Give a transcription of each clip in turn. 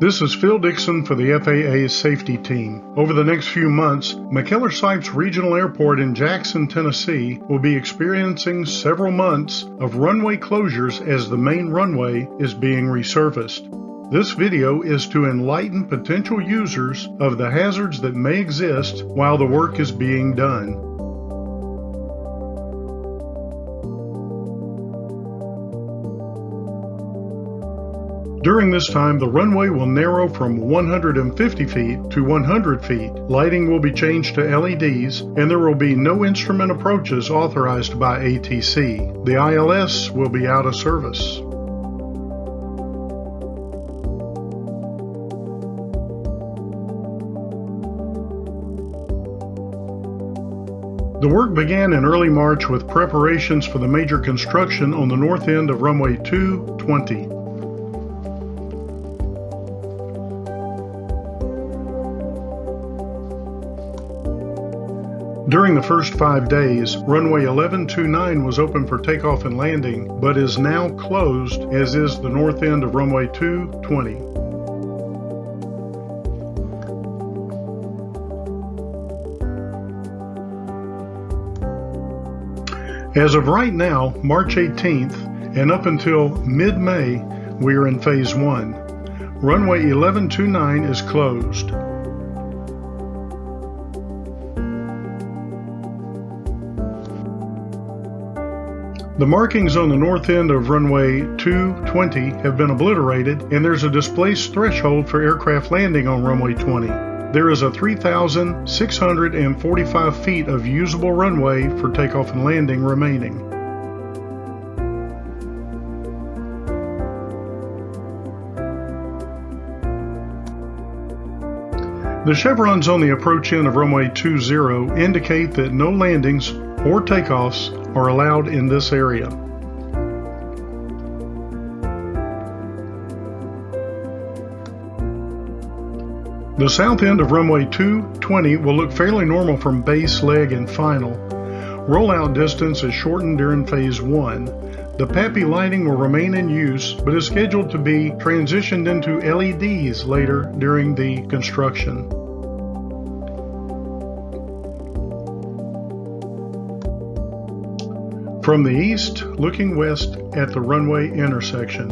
This is Phil Dixon for the FAA Safety Team. Over the next few months, McKellar-Sipes Regional Airport in Jackson, Tennessee will be experiencing several months of runway closures as the main runway is being resurfaced. This video is to enlighten potential users of the hazards that may exist while the work is being done. During this time, the runway will narrow from 150 feet to 100 feet. Lighting will be changed to LEDs, and there will be no instrument approaches authorized by ATC. The ILS will be out of service. The work began in early March with preparations for the major construction on the north end of runway 220. During the first 5 days, runway 1129 was open for takeoff and landing, but is now closed, as is the north end of runway 220. As of right now, March 18th, and up until mid-May, we are in Phase 1. Runway 1129 is closed. The markings on the north end of runway 220 have been obliterated, and there's a displaced threshold for aircraft landing on runway 20. There is a 3,645 feet of usable runway for takeoff and landing remaining. The chevrons on the approach end of runway 20 indicate that no landings or takeoffs are allowed in this area. The south end of runway 220 will look fairly normal from base, leg, and final. Rollout distance is shortened during Phase 1. The PAPI lighting will remain in use, but is scheduled to be transitioned into LEDs later during the construction. From the east, looking west at the runway intersection.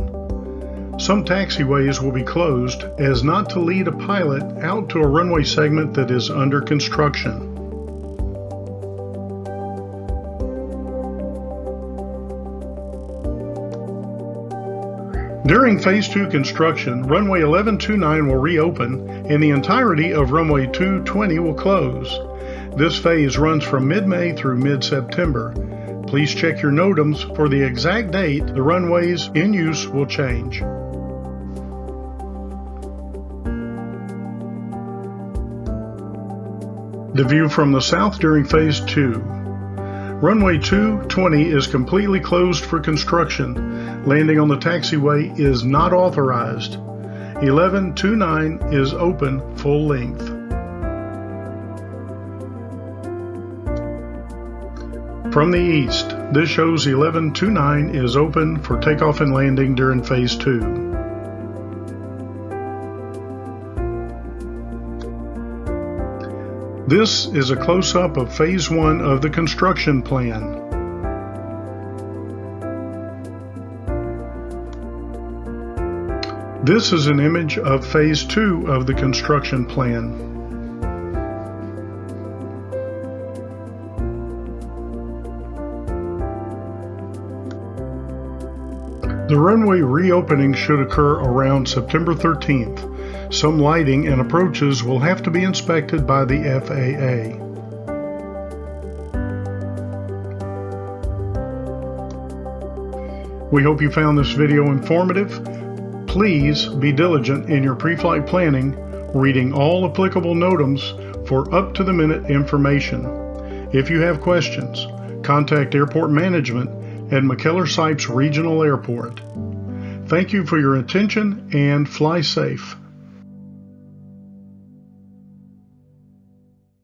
Some taxiways will be closed as not to lead a pilot out to a runway segment that is under construction. During Phase 2 construction, runway 1129 will reopen and the entirety of runway 220 will close. This phase runs from mid-May through mid-September. Please check your NOTAMs for the exact date the runways in use will change. The view from the south during Phase 2. Runway 220 is completely closed for construction. Landing on the taxiway is not authorized. 1129 is open full length. From the east, this shows 1129 is open for takeoff and landing during Phase 2. This is a close-up of Phase 1 of the construction plan. This is an image of Phase 2 of the construction plan. The runway reopening should occur around September 13th. Some lighting and approaches will have to be inspected by the FAA. We hope you found this video informative. Please be diligent in your pre-flight planning, reading all applicable NOTAMs for up-to-the-minute information. If you have questions, contact Airport Management at McKellar-Sipes Regional Airport. Thank you for your attention and fly safe.